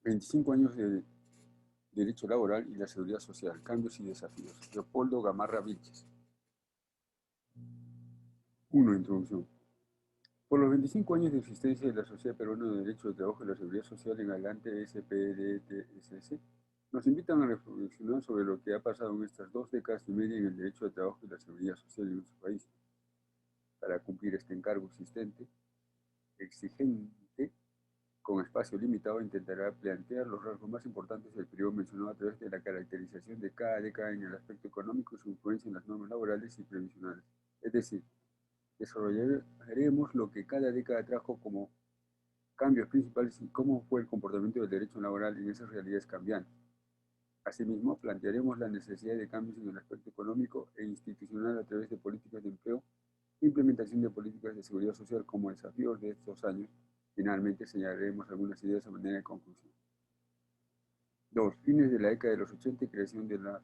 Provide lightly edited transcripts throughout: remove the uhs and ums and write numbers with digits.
25 años de derecho laboral y la seguridad social, cambios y desafíos. Leopoldo Gamarra Vilches. 1. Introducción. Por los 25 años de existencia de la Sociedad Peruana de Derecho de Trabajo y la Seguridad Social en adelante SPDTSS, nos invitan a reflexionar sobre lo que ha pasado en estas 2 décadas y media en el derecho de trabajo y la seguridad social en nuestro país. Para cumplir este encargo exigente, con espacio limitado, intentará plantear los rasgos más importantes del periodo mencionado a través de la caracterización de cada década en el aspecto económico y su influencia en las normas laborales y previsionales. Es decir, desarrollaremos lo que cada década trajo como cambios principales y cómo fue el comportamiento del derecho laboral en esas realidades cambiantes. Asimismo, plantearemos la necesidad de cambios en el aspecto económico e institucional a través de políticas de empleo, implementación de políticas de seguridad social como desafíos de estos años. Finalmente, señalaremos algunas ideas a manera de conclusión. 2. Fines de la década de los 80 y creación de la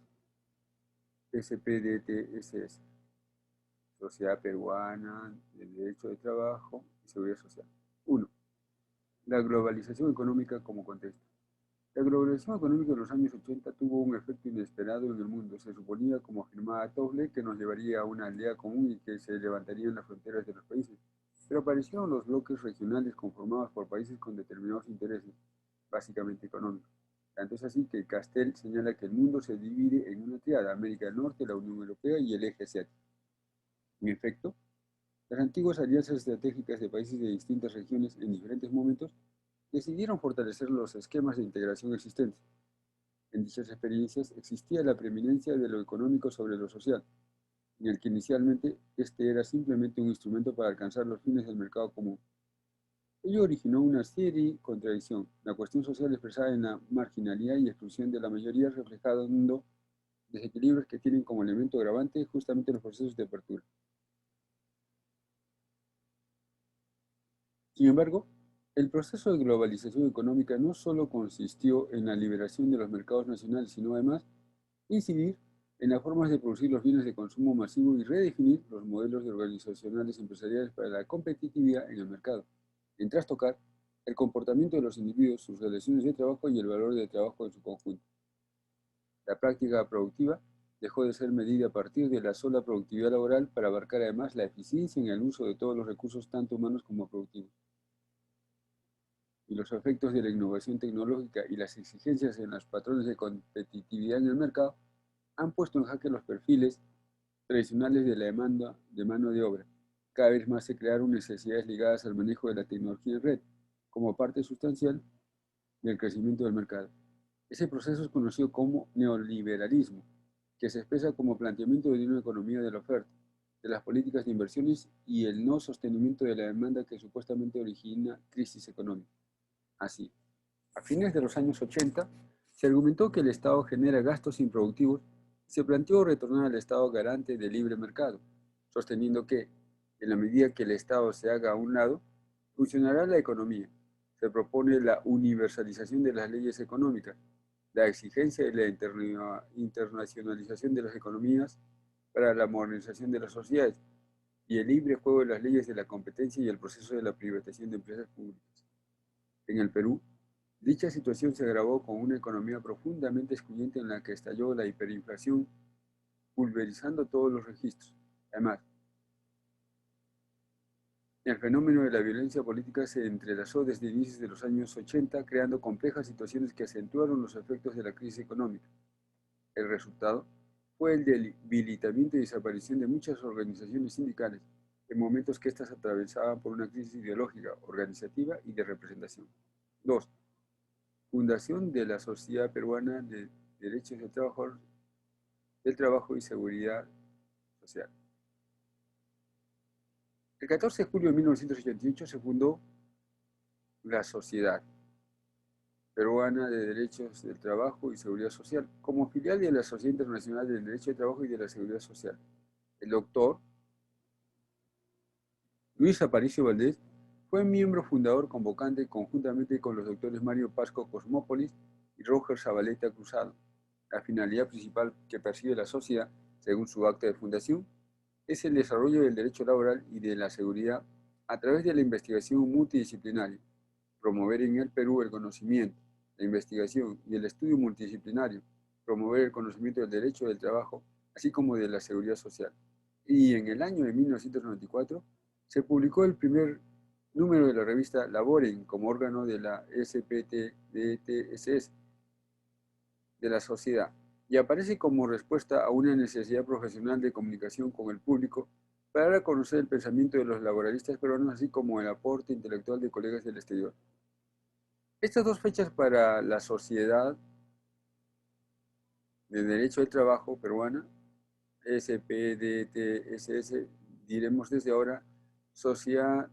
SPDTSS, Sociedad Peruana de Derecho de Trabajo y Seguridad Social. 1. La globalización económica como contexto. La globalización económica de los años 80 tuvo un efecto inesperado en el mundo. Se suponía, como afirmaba Toble, que nos llevaría a una aldea común y que se levantarían las fronteras de los países. Pero aparecieron los bloques regionales conformados por países con determinados intereses, básicamente económicos. Tanto es así que Castell señala que el mundo se divide en una triada: América del Norte, la Unión Europea y el eje asiático. En efecto, las antiguas alianzas estratégicas de países de distintas regiones en diferentes momentos decidieron fortalecer los esquemas de integración existentes. En dichas experiencias existía la preeminencia de lo económico sobre lo social, en el que inicialmente este era simplemente un instrumento para alcanzar los fines del mercado común. Ello originó una seria contradicción: la cuestión social expresada en la marginalidad y exclusión de la mayoría, reflejando desequilibrios que tienen como elemento agravante justamente los procesos de apertura. Sin embargo, el proceso de globalización económica no solo consistió en la liberación de los mercados nacionales, sino además incidir en las formas de producir los bienes de consumo masivo y redefinir los modelos organizacionales empresariales para la competitividad en el mercado, en trastocar el comportamiento de los individuos, sus relaciones de trabajo y el valor del trabajo en su conjunto. La práctica productiva dejó de ser medida a partir de la sola productividad laboral para abarcar además la eficiencia en el uso de todos los recursos, tanto humanos como productivos. Y los efectos de la innovación tecnológica y las exigencias en los patrones de competitividad en el mercado han puesto en jaque los perfiles tradicionales de la demanda de mano de obra. Cada vez más se crearon necesidades ligadas al manejo de la tecnología en red, como parte sustancial del crecimiento del mercado. Ese proceso es conocido como neoliberalismo, que se expresa como planteamiento de una economía de la oferta, de las políticas de inversiones y el no sostenimiento de la demanda que supuestamente origina crisis económica. Así, a fines de los años 80, se argumentó que el Estado genera gastos improductivos y se planteó retornar al Estado garante del libre mercado, sosteniendo que, en la medida que el Estado se haga a un lado, funcionará la economía. Se propone la universalización de las leyes económicas, la exigencia de la internacionalización de las economías para la modernización de las sociedades y el libre juego de las leyes de la competencia y el proceso de la privatización de empresas públicas. En el Perú, dicha situación se agravó con una economía profundamente excluyente en la que estalló la hiperinflación, pulverizando todos los registros. Además, el fenómeno de la violencia política se entrelazó desde inicios de los años 80, creando complejas situaciones que acentuaron los efectos de la crisis económica. El resultado fue el debilitamiento y desaparición de muchas organizaciones sindicales, en momentos que éstas atravesaban por una crisis ideológica, organizativa y de representación. 2. Fundación de la Sociedad Peruana de Derechos del Trabajo y Seguridad Social. El 14 de julio de 1988 se fundó la Sociedad Peruana de Derechos del Trabajo y Seguridad Social como filial de la Sociedad Internacional del Derecho de Trabajo y de la Seguridad Social. El doctor Luis Aparicio Valdés fue miembro fundador convocante conjuntamente con los doctores Mario Pasco Cosmópolis y Roger Zabaleta Cruzado. La finalidad principal que persigue la sociedad, según su acta de fundación, es el desarrollo del derecho laboral y de la seguridad a través de la investigación multidisciplinaria, promover en el Perú el conocimiento, la investigación y el estudio multidisciplinario, promover el conocimiento del derecho del trabajo, así como de la seguridad social. Y en el año de 1994 se publicó el primer número de la revista Laboring como órgano de la SPTDTSS de la sociedad y aparece como respuesta a una necesidad profesional de comunicación con el público para dar a conocer el pensamiento de los laboralistas peruanos, así como el aporte intelectual de colegas del exterior. Estas dos fechas para la Sociedad de Derecho del Trabajo peruana, SPDTSS, diremos desde ahora, Sociedad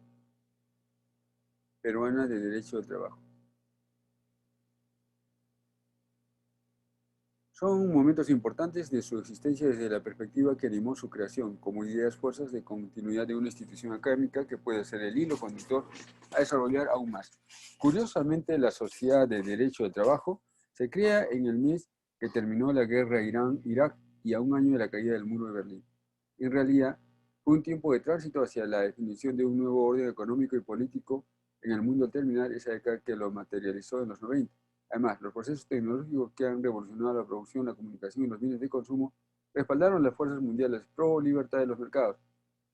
Peruana de Derecho del Trabajo. Son momentos importantes de su existencia desde la perspectiva que animó su creación, como ideas fuerzas de continuidad de una institución académica que puede ser el hilo conductor a desarrollar aún más. Curiosamente, la Sociedad de Derecho del Trabajo se crea en el mes que terminó la guerra Irán-Irak y a un año de la caída del muro de Berlín. En realidad, fue un tiempo de tránsito hacia la definición de un nuevo orden económico y político en el mundo al terminar esa década que lo materializó en los 90. Además, los procesos tecnológicos que han revolucionado la producción, la comunicación y los bienes de consumo respaldaron las fuerzas mundiales pro libertad de los mercados.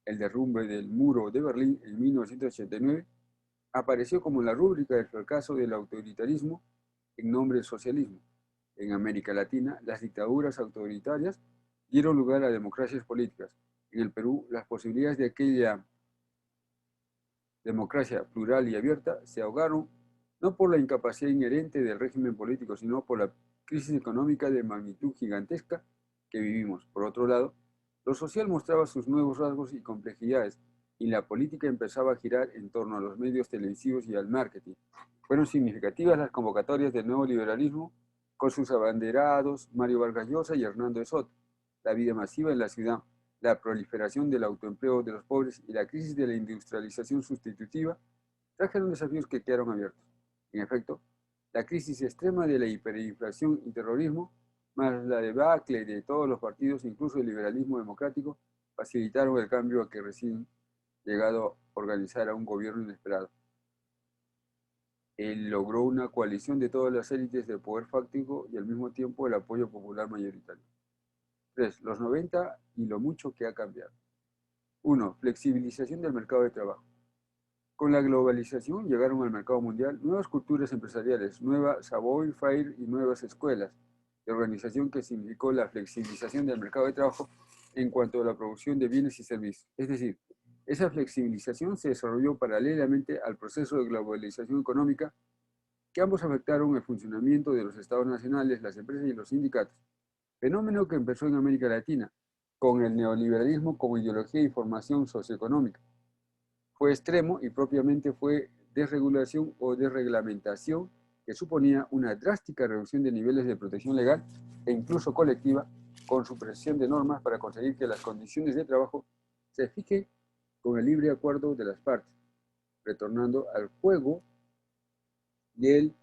El derrumbe del muro de Berlín en 1989 apareció como la rúbrica del fracaso del autoritarismo en nombre del socialismo. En América Latina, las dictaduras autoritarias dieron lugar a democracias políticas. En el Perú, las posibilidades de aquella democracia plural y abierta se ahogaron no por la incapacidad inherente del régimen político, sino por la crisis económica de magnitud gigantesca que vivimos. Por otro lado, lo social mostraba sus nuevos rasgos y complejidades, y la política empezaba a girar en torno a los medios televisivos y al marketing. Fueron significativas las convocatorias del nuevo liberalismo, con sus abanderados Mario Vargas Llosa y Hernando de Soto, la vida masiva en la ciudad, la proliferación del autoempleo de los pobres y la crisis de la industrialización sustitutiva trajeron desafíos que quedaron abiertos. En efecto, la crisis extrema de la hiperinflación y terrorismo, más la debacle de todos los partidos, incluso el liberalismo democrático, facilitaron el cambio a que recién llegado a organizar a un gobierno inesperado. Él logró una coalición de todas las élites del poder fáctico y al mismo tiempo el apoyo popular mayoritario. 3. Los 90 y lo mucho que ha cambiado. 1. Flexibilización del mercado de trabajo. Con la globalización llegaron al mercado mundial nuevas culturas empresariales, nueva savoir-faire y nuevas escuelas de organización que significó la flexibilización del mercado de trabajo en cuanto a la producción de bienes y servicios. Es decir, esa flexibilización se desarrolló paralelamente al proceso de globalización económica que ambos afectaron el funcionamiento de los estados nacionales, las empresas y los sindicatos. Fenómeno que empezó en América Latina, con el neoliberalismo como ideología y formación socioeconómica. Fue extremo y propiamente fue desregulación o desreglamentación que suponía una drástica reducción de niveles de protección legal e incluso colectiva, con supresión de normas para conseguir que las condiciones de trabajo se fijen con el libre acuerdo de las partes, retornando al juego del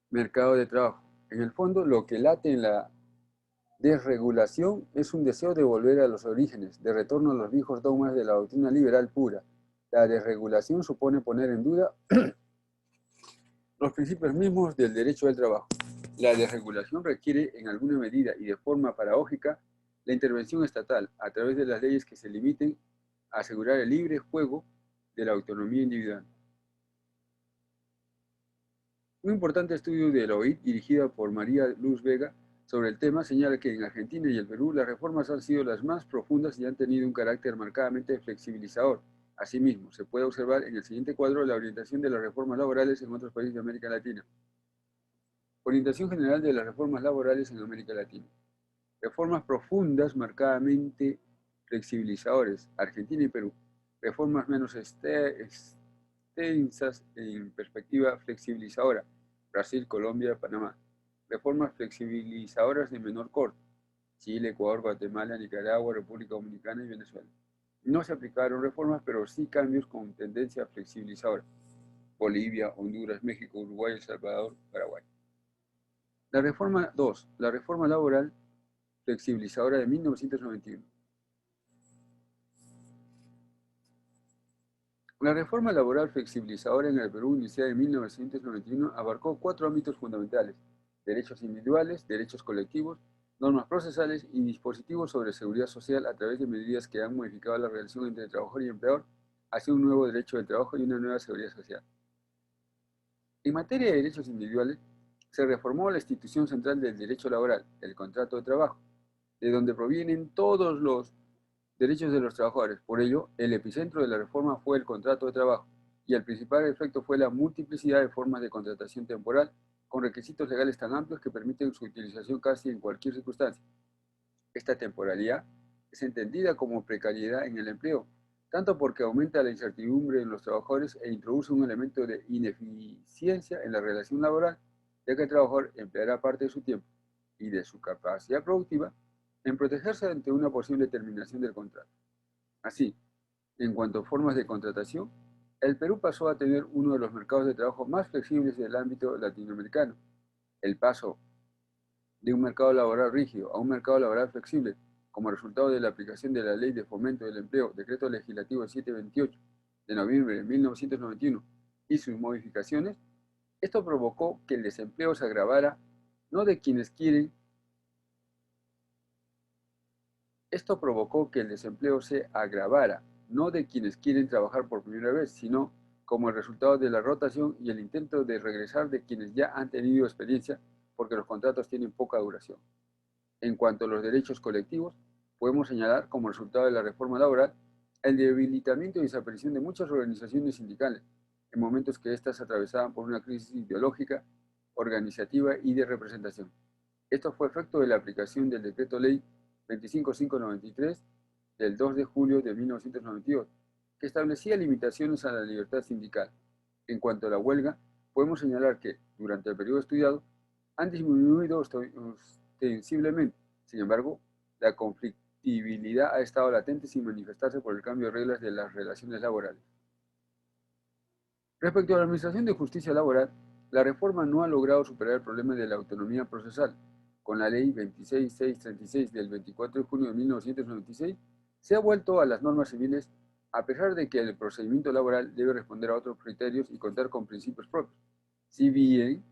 mercado de trabajo. En el fondo, lo que late en la desregulación es un deseo de volver a los orígenes, de retorno a los viejos dogmas de la doctrina liberal pura. La desregulación supone poner en duda los principios mismos del derecho del trabajo. La desregulación requiere, en alguna medida y de forma paradójica, la intervención estatal a través de las leyes que se limiten a asegurar el libre juego de la autonomía individual. Un importante estudio de la OIT, dirigida por María Luz Vega, sobre el tema, señala que en Argentina y el Perú las reformas han sido las más profundas y han tenido un carácter marcadamente flexibilizador. Asimismo, se puede observar en el siguiente cuadro la orientación de las reformas laborales en otros países de América Latina. Orientación general de las reformas laborales en América Latina. Reformas profundas marcadamente flexibilizadoras, Argentina y Perú. Reformas menos extensas en perspectiva flexibilizadora, Brasil, Colombia, Panamá. Reformas flexibilizadoras de menor corte, Chile, Ecuador, Guatemala, Nicaragua, República Dominicana y Venezuela. No se aplicaron reformas, pero sí cambios con tendencia flexibilizadora, Bolivia, Honduras, México, Uruguay, El Salvador, Paraguay. La reforma 2, la reforma laboral flexibilizadora de 1991. La reforma laboral flexibilizadora en el Perú, iniciada en 1991, abarcó cuatro ámbitos fundamentales: derechos individuales, derechos colectivos, normas procesales y dispositivos sobre seguridad social a través de medidas que han modificado la relación entre trabajador y empleador hacia un nuevo derecho del trabajo y una nueva seguridad social. En materia de derechos individuales, se reformó la institución central del derecho laboral, el contrato de trabajo, de donde provienen todos los derechos de los trabajadores. Por ello, el epicentro de la reforma fue el contrato de trabajo, y el principal efecto fue la multiplicidad de formas de contratación temporal, con requisitos legales tan amplios que permiten su utilización casi en cualquier circunstancia. Esta temporalidad es entendida como precariedad en el empleo, tanto porque aumenta la incertidumbre en los trabajadores e introduce un elemento de ineficiencia en la relación laboral, ya que el trabajador empleará parte de su tiempo y de su capacidad productiva en protegerse ante una posible terminación del contrato. Así, en cuanto a formas de contratación, el Perú pasó a tener uno de los mercados de trabajo más flexibles del ámbito latinoamericano. El paso de un mercado laboral rígido a un mercado laboral flexible, como resultado de la aplicación de la Ley de Fomento del Empleo, Decreto Legislativo 728 de noviembre de 1991 y sus modificaciones, esto provocó que el desempleo se agravara no de quienes quieren, esto provocó que el desempleo se agravara no de quienes quieren trabajar por primera vez, sino como el resultado de la rotación y el intento de regresar de quienes ya han tenido experiencia porque los contratos tienen poca duración. En cuanto a los derechos colectivos, podemos señalar como resultado de la reforma laboral el debilitamiento y desaparición de muchas organizaciones sindicales, en momentos que éstas atravesaban por una crisis ideológica, organizativa y de representación. Esto fue efecto de la aplicación del Decreto Ley 25593 del 2 de julio de 1992, que establecía limitaciones a la libertad sindical. En cuanto a la huelga, podemos señalar que, durante el periodo estudiado, han disminuido ostensiblemente. Sin embargo, la conflictividad ha estado latente sin manifestarse por el cambio de reglas de las relaciones laborales. Respecto a la Administración de Justicia Laboral, la reforma no ha logrado superar el problema de la autonomía procesal. Con la Ley 26636 del 24 de junio de 1996, se ha vuelto a las normas civiles a pesar de que el procedimiento laboral debe responder a otros criterios y contar con principios propios. Si bien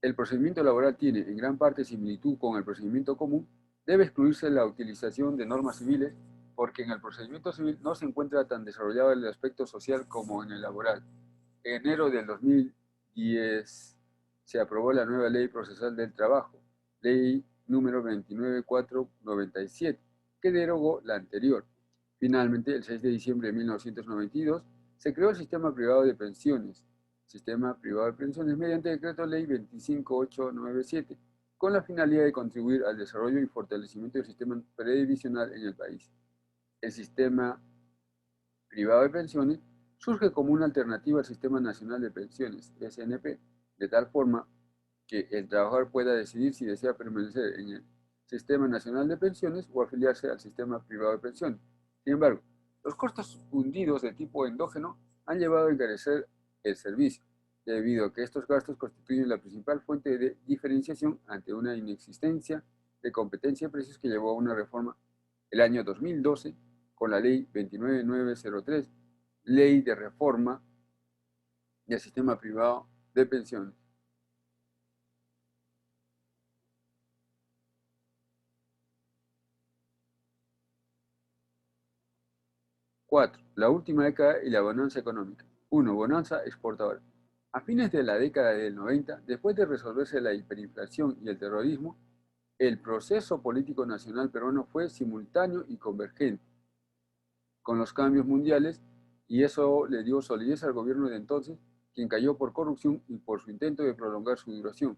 el procedimiento laboral tiene en gran parte similitud con el procedimiento común, debe excluirse la utilización de normas civiles porque en el procedimiento civil no se encuentra tan desarrollado el aspecto social como en el laboral. En enero del 2010 se aprobó la nueva Ley Procesal del Trabajo, Ley número 29497, que derogó la anterior. Finalmente, el 6 de diciembre de 1992, se creó el Sistema Privado de Pensiones, mediante el Decreto Ley 25897, con la finalidad de contribuir al desarrollo y fortalecimiento del sistema previsional en el país. El Sistema Privado de Pensiones surge como una alternativa al Sistema Nacional de Pensiones, SNP, de tal forma que el trabajador pueda decidir si desea permanecer en el Sistema Nacional de Pensiones o afiliarse al Sistema Privado de Pensiones. Sin embargo, los costos hundidos de tipo endógeno han llevado a encarecer el servicio, debido a que estos gastos constituyen la principal fuente de diferenciación ante una inexistencia de competencia de precios que llevó a una reforma el año 2012 con la Ley 29903, Ley de Reforma del Sistema Privado de Pensiones. Cuatro, la última década y la bonanza económica. 1. Bonanza exportadora. A fines de la década del 90, después de resolverse la hiperinflación y el terrorismo, el proceso político nacional peruano fue simultáneo y convergente con los cambios mundiales, y eso le dio solidez al gobierno de entonces, quien cayó por corrupción y por su intento de prolongar su duración.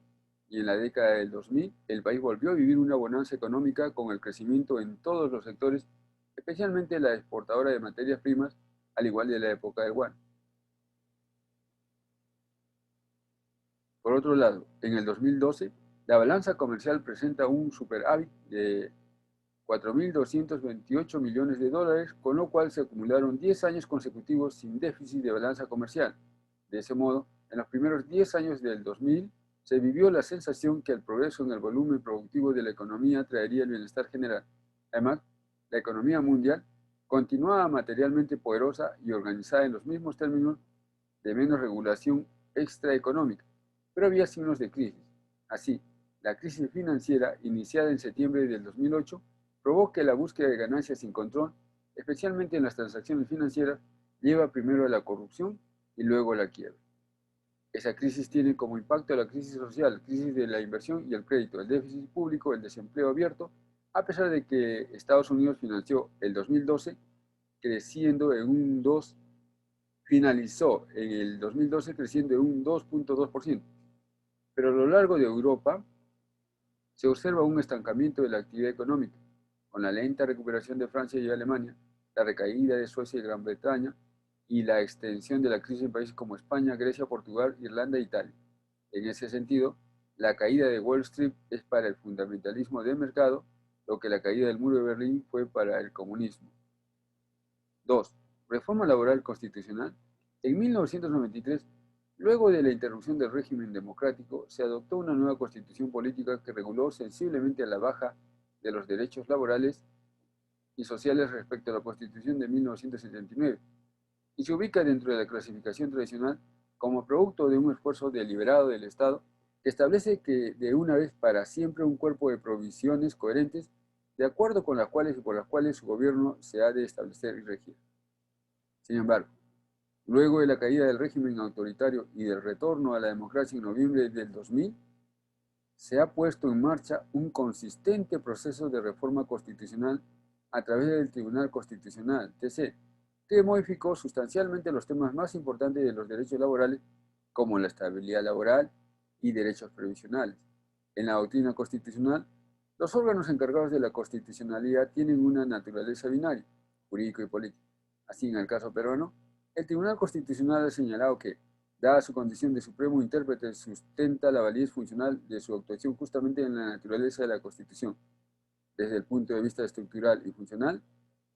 Y en la década del 2000, el país volvió a vivir una bonanza económica con el crecimiento en todos los sectores, especialmente la exportadora de materias primas, al igual de la época del yuan. Por otro lado, en el 2012, la balanza comercial presenta un superávit de 4.228 millones de dólares, con lo cual se acumularon 10 años consecutivos sin déficit de balanza comercial. De ese modo, en los primeros 10 años del 2000, se vivió la sensación que el progreso en el volumen productivo de la economía traería el bienestar general. Además, la economía mundial continuaba materialmente poderosa y organizada en los mismos términos de menos regulación extraeconómica, pero había signos de crisis. Así, la crisis financiera, iniciada en septiembre del 2008, probó que la búsqueda de ganancias sin control, especialmente en las transacciones financieras, lleva primero a la corrupción y luego a la quiebra. Esa crisis tiene como impacto la crisis social, crisis de la inversión y el crédito, el déficit público, el desempleo abierto, a pesar de que Estados Unidos financió el 2012 creciendo en un 2, finalizó en el 2012 creciendo en un 2.2%. Pero a lo largo de Europa se observa un estancamiento de la actividad económica, con la lenta recuperación de Francia y Alemania, la recaída de Suecia y Gran Bretaña y la extensión de la crisis en países como España, Grecia, Portugal, Irlanda e Italia. En ese sentido, la caída de Wall Street es para el fundamentalismo de mercado lo que la caída del muro de Berlín fue para el comunismo. 2. Reforma laboral constitucional. En 1993, luego de la interrupción del régimen democrático, se adoptó una nueva constitución política que reguló sensiblemente a la baja de los derechos laborales y sociales respecto a la Constitución de 1979 y se ubica dentro de la clasificación tradicional como producto de un esfuerzo deliberado del Estado que establece que de una vez para siempre un cuerpo de provisiones coherentes de acuerdo con las cuales y por las cuales su gobierno se ha de establecer y regir. Sin embargo, luego de la caída del régimen autoritario y del retorno a la democracia en noviembre del 2000, se ha puesto en marcha un consistente proceso de reforma constitucional a través del Tribunal Constitucional, TC, que modificó sustancialmente los temas más importantes de los derechos laborales, como la estabilidad laboral y derechos previsionales. En la doctrina constitucional, los órganos encargados de la constitucionalidad tienen una naturaleza binaria, jurídico y político. Así, en el caso peruano, el Tribunal Constitucional ha señalado que, dada su condición de supremo intérprete, sustenta la validez funcional de su actuación justamente en la naturaleza de la Constitución. Desde el punto de vista estructural y funcional,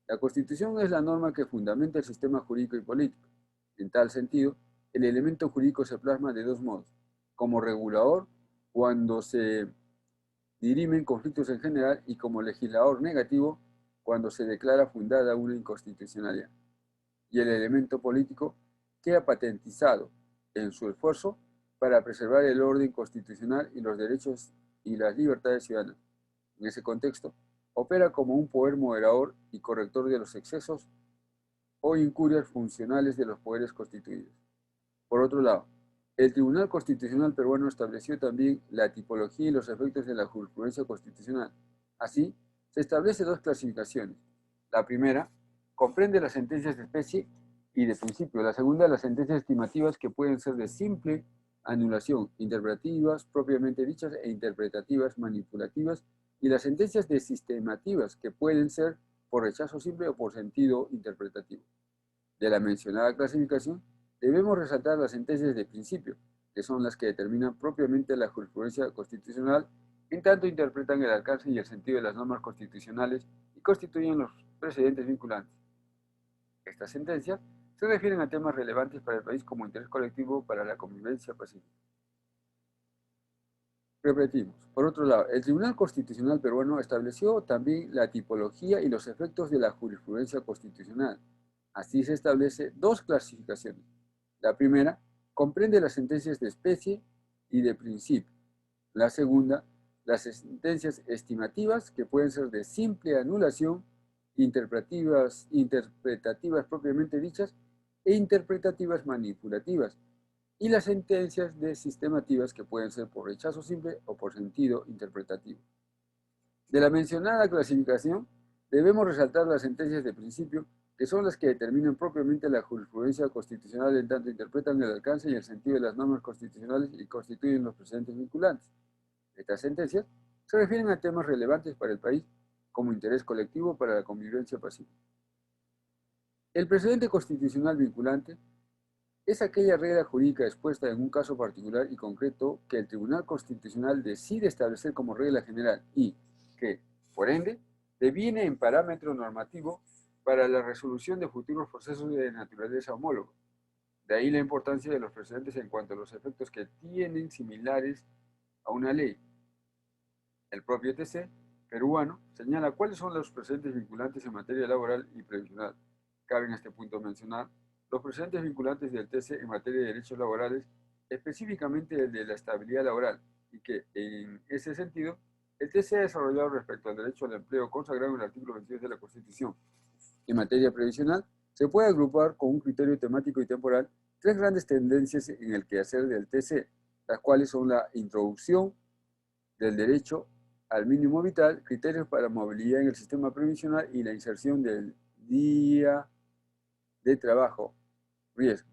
la Constitución es la norma que fundamenta el sistema jurídico y político. En tal sentido, el elemento jurídico se plasma de dos modos: como regulador, cuando se dirimen conflictos en general, y como legislador negativo, cuando se declara fundada una inconstitucionalidad. Y el elemento político queda patentizado en su esfuerzo para preservar el orden constitucional y los derechos y las libertades ciudadanas. En ese contexto, opera como un poder moderador y corrector de los excesos o incurias funcionales de los poderes constituidos. Por otro lado, el Tribunal Constitucional peruano estableció también la tipología y los efectos de la jurisprudencia constitucional. Así, se establecen dos clasificaciones. La primera comprende las sentencias de especie y de principio. La segunda, las sentencias estimativas, que pueden ser de simple anulación, interpretativas propiamente dichas e interpretativas manipulativas, y las sentencias de sistemativas, que pueden ser por rechazo simple o por sentido interpretativo. De la mencionada clasificación, debemos resaltar las sentencias de principio, que son las que determinan propiamente la jurisprudencia constitucional, en tanto interpretan el alcance y el sentido de las normas constitucionales y constituyen los precedentes vinculantes. Estas sentencias se refieren a temas relevantes para el país como interés colectivo para la convivencia pacífica. Repetimos. Por otro lado, el Tribunal Constitucional peruano estableció también la tipología y los efectos de la jurisprudencia constitucional. Así se establece dos clasificaciones. La primera comprende las sentencias de especie y de principio. La segunda, las sentencias estimativas, que pueden ser de simple anulación, interpretativas propiamente dichas, e interpretativas manipulativas, y las sentencias de sistemativas, que pueden ser por rechazo simple o por sentido interpretativo. De la mencionada clasificación, debemos resaltar las sentencias de principio, que son las que determinan propiamente la jurisprudencia constitucional en tanto interpretan el alcance y el sentido de las normas constitucionales y constituyen los precedentes vinculantes. Estas sentencias se refieren a temas relevantes para el país como interés colectivo para la convivencia pacífica. El precedente constitucional vinculante es aquella regla jurídica expuesta en un caso particular y concreto que el Tribunal Constitucional decide establecer como regla general y que, por ende, deviene en parámetro normativo para la resolución de futuros procesos de naturaleza homóloga. De ahí la importancia de los precedentes en cuanto a los efectos que tienen similares a una ley. El propio TC peruano señala cuáles son los precedentes vinculantes en materia laboral y previsional. Cabe en este punto mencionar los precedentes vinculantes del TC en materia de derechos laborales, específicamente el de la estabilidad laboral, y que, en ese sentido, el TC ha desarrollado respecto al derecho al empleo consagrado en el artículo 22 de la Constitución. En materia previsional, se puede agrupar con un criterio temático y temporal tres grandes tendencias en el quehacer del TC, las cuales son la introducción del derecho al mínimo vital, criterios para movilidad en el sistema previsional y la inserción del día de trabajo, riesgo.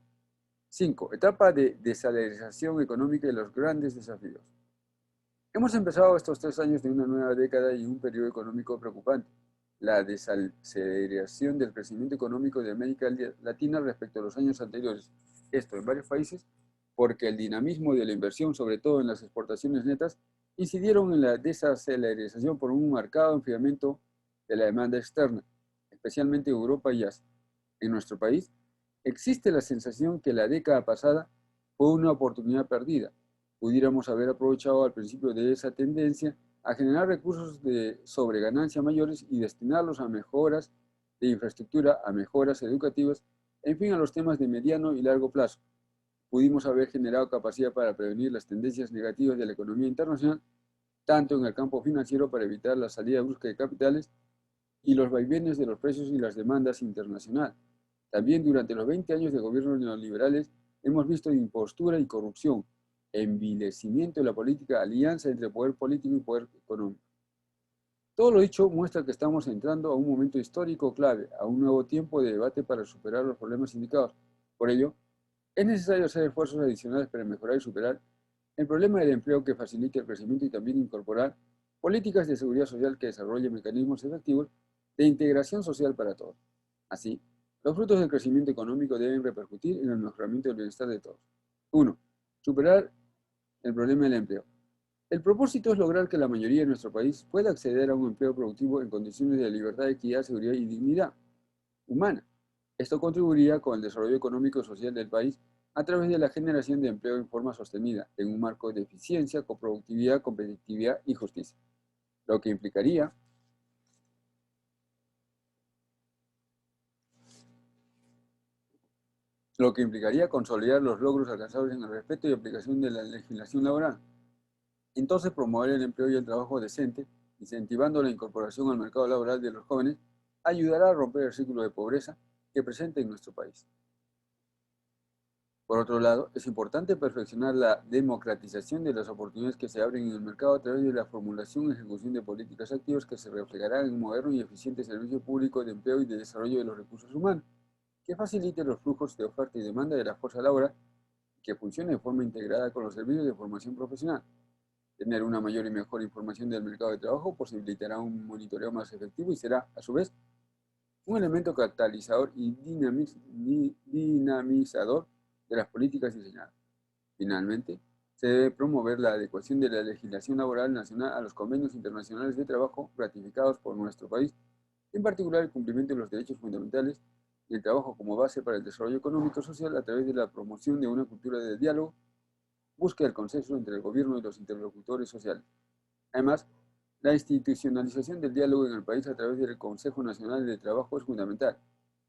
5. Etapa de desalarización económica y los grandes desafíos. Hemos empezado estos 3 años de una nueva década y un periodo económico preocupante. La desaceleración del crecimiento económico de América Latina respecto a los años anteriores. Esto en varios países porque el dinamismo de la inversión, sobre todo en las exportaciones netas, incidieron en la desaceleración por un marcado enfriamiento de la demanda externa, especialmente en Europa y Asia. En nuestro país, existe la sensación que la década pasada fue una oportunidad perdida. Pudiéramos haber aprovechado al principio de esa tendencia a generar recursos de sobreganancia mayores y destinarlos a mejoras de infraestructura, a mejoras educativas, en fin, a los temas de mediano y largo plazo. Pudimos haber generado capacidad para prevenir las tendencias negativas de la economía internacional, tanto en el campo financiero para evitar la salida brusca de capitales y los vaivenes de los precios y las demandas internacionales. También durante los 20 años de gobiernos neoliberales hemos visto impostura y corrupción, envilecimiento de la política, alianza entre poder político y poder económico. Todo lo dicho muestra que estamos entrando a un momento histórico clave, a un nuevo tiempo de debate para superar los problemas indicados. Por ello, es necesario hacer esfuerzos adicionales para mejorar y superar el problema del empleo que facilite el crecimiento y también incorporar políticas de seguridad social que desarrollen mecanismos efectivos de integración social para todos. Así, los frutos del crecimiento económico deben repercutir en el mejoramiento del bienestar de todos. 1. Superar el problema del empleo. El propósito es lograr que la mayoría de nuestro país pueda acceder a un empleo productivo en condiciones de libertad, equidad, seguridad y dignidad humana. Esto contribuiría con el desarrollo económico y social del país a través de la generación de empleo en forma sostenida, en un marco de eficiencia, coproductividad, competitividad y justicia, lo que implicaría consolidar los logros alcanzados en el respeto y aplicación de la legislación laboral. Entonces, promover el empleo y el trabajo decente, incentivando la incorporación al mercado laboral de los jóvenes, ayudará a romper el círculo de pobreza que presenta en nuestro país. Por otro lado, es importante perfeccionar la democratización de las oportunidades que se abren en el mercado a través de la formulación y ejecución de políticas activas que se reflejarán en un moderno y eficiente servicio público de empleo y de desarrollo de los recursos humanos, que facilite los flujos de oferta y demanda de la fuerza laboral y que funcione de forma integrada con los servicios de formación profesional. Tener una mayor y mejor información del mercado de trabajo posibilitará un monitoreo más efectivo y será, a su vez, un elemento catalizador y dinamizador de las políticas diseñadas. Finalmente, se debe promover la adecuación de la legislación laboral nacional a los convenios internacionales de trabajo ratificados por nuestro país, en particular el cumplimiento de los derechos fundamentales y el trabajo como base para el desarrollo económico y social a través de la promoción de una cultura de diálogo, búsqueda del consenso entre el gobierno y los interlocutores sociales. Además, la institucionalización del diálogo en el país a través del Consejo Nacional de Trabajo es fundamental.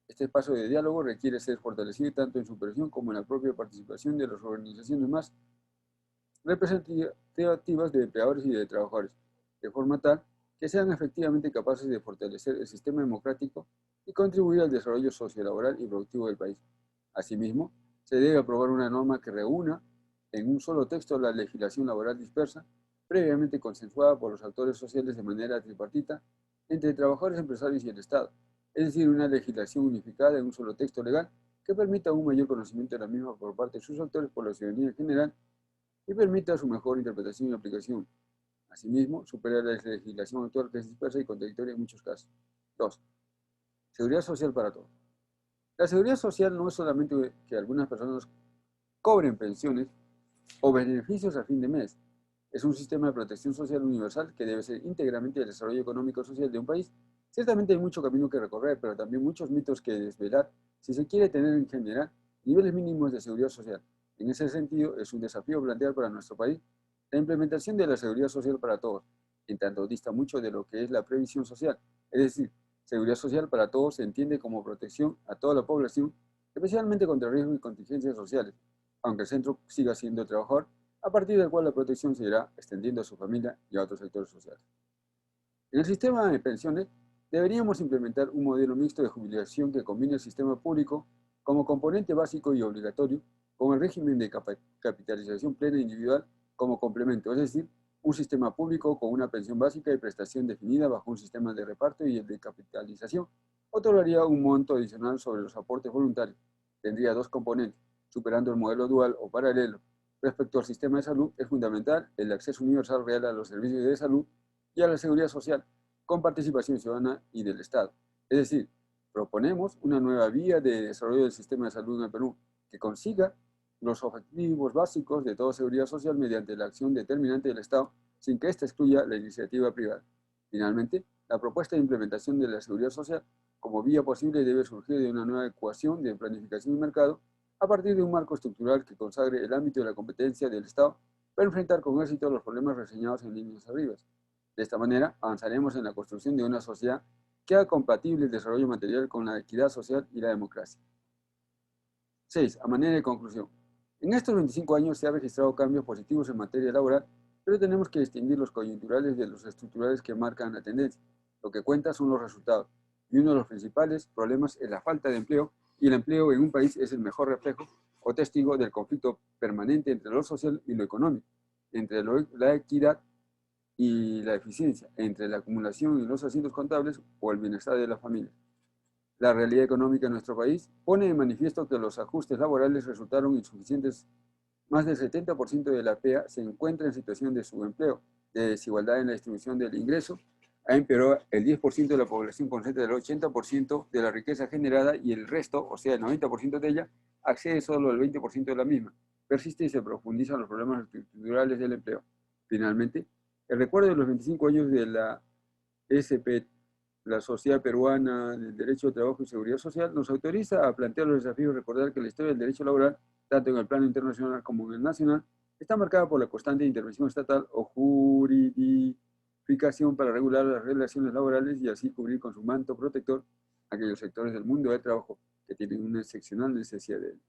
Este espacio de diálogo requiere ser fortalecido tanto en su operación como en la propia participación de las organizaciones más representativas de empleadores y de trabajadores, de forma tal que sean efectivamente capaces de fortalecer el sistema democrático y contribuir al desarrollo sociolaboral y productivo del país. Asimismo, se debe aprobar una norma que reúna en un solo texto la legislación laboral dispersa, previamente consensuada por los actores sociales de manera tripartita entre trabajadores, empresarios y el Estado, es decir, una legislación unificada en un solo texto legal que permita un mayor conocimiento de la misma por parte de sus actores por la ciudadanía en general y permita su mejor interpretación y aplicación. Asimismo, superar la legislación actual que es dispersa y contradictoria en muchos casos. 2. Seguridad social para todos. La seguridad social no es solamente que algunas personas cobren pensiones o beneficios a fin de mes. Es un sistema de protección social universal que debe ser íntegramente el desarrollo económico y social de un país. Ciertamente hay mucho camino que recorrer, pero también muchos mitos que desvelar si se quiere tener en general niveles mínimos de seguridad social. En ese sentido, es un desafío plantear para nuestro país la implementación de la seguridad social para todos, en tanto dista mucho de lo que es la previsión social. Es decir, seguridad social para todos se entiende como protección a toda la población, especialmente contra riesgos y contingencias sociales, aunque el centro siga siendo el trabajador, a partir del cual la protección se irá extendiendo a su familia y a otros sectores sociales. En el sistema de pensiones, deberíamos implementar un modelo mixto de jubilación que combine el sistema público como componente básico y obligatorio con el régimen de capitalización plena individual como complemento, es decir, un sistema público con una pensión básica y prestación definida bajo un sistema de reparto y el de capitalización otorgaría un monto adicional sobre los aportes voluntarios. Tendría dos componentes, superando el modelo dual o paralelo. Respecto al sistema de salud, es fundamental el acceso universal real a los servicios de salud y a la seguridad social, con participación ciudadana y del Estado. Es decir, proponemos una nueva vía de desarrollo del sistema de salud en el Perú, que consiga los objetivos básicos de toda seguridad social mediante la acción determinante del Estado, sin que ésta excluya la iniciativa privada. Finalmente, la propuesta de implementación de la seguridad social como vía posible debe surgir de una nueva ecuación de planificación y mercado a partir de un marco estructural que consagre el ámbito de la competencia del Estado para enfrentar con éxito los problemas reseñados en líneas arriba. De esta manera, avanzaremos en la construcción de una sociedad que haga compatible el desarrollo material con la equidad social y la democracia. 6. A manera de conclusión. En estos 25 años se han registrado cambios positivos en materia laboral, pero tenemos que distinguir los coyunturales de los estructurales que marcan la tendencia. Lo que cuenta son los resultados, y uno de los principales problemas es la falta de empleo, y el empleo en un país es el mejor reflejo o testigo del conflicto permanente entre lo social y lo económico, entre la equidad y la eficiencia, entre la acumulación y los asientos contables o el bienestar de la familia. La realidad económica en nuestro país pone de manifiesto que los ajustes laborales resultaron insuficientes. Más del 70% de la PEA se encuentra en situación de subempleo, de desigualdad en la distribución del ingreso, ha empeorado el 10% de la población concentra el 80% de la riqueza generada y el resto, o sea, el 90% de ella, accede solo al 20% de la misma. Persiste y se profundizan los problemas estructurales del empleo. Finalmente, el recuerdo de los 25 años de la SP, la Sociedad Peruana del Derecho de Trabajo y Seguridad Social, nos autoriza a plantear los desafíos y recordar que la historia del derecho laboral, tanto en el plano internacional como en el nacional, está marcada por la constante intervención estatal o juridificación para regular las relaciones laborales y así cubrir con su manto protector aquellos sectores del mundo del trabajo que tienen una excepcional necesidad de él.